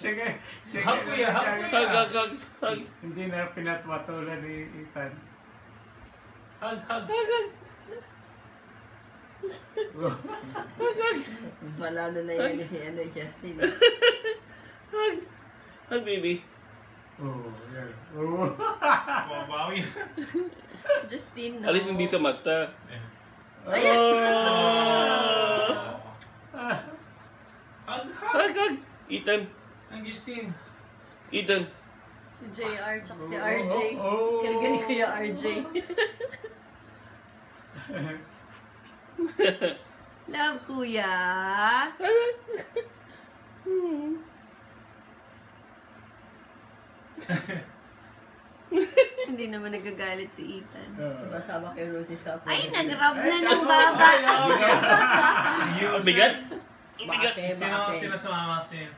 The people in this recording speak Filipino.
Sige. Hug, kuya, hug, kuya. Hug. Hindi na pinatwatulan ni Ethan. Hug. Malado na yan eh, Justin. Hug, baby. Oo, yan. Oo. Mabawi. Justin, no. Alis hindi sa mata. Ay! Hug. Ethan. Ang Justin. Ethan. Si JR tsaka si RJ. Oh. Kaya ni Kuya RJ. Love, Kuya. Hindi naman nagagalit si Ethan. Sumasama kay Rudy sa Ay, nag-rub na ng baba. Bigat. Sino sumama sa'yo?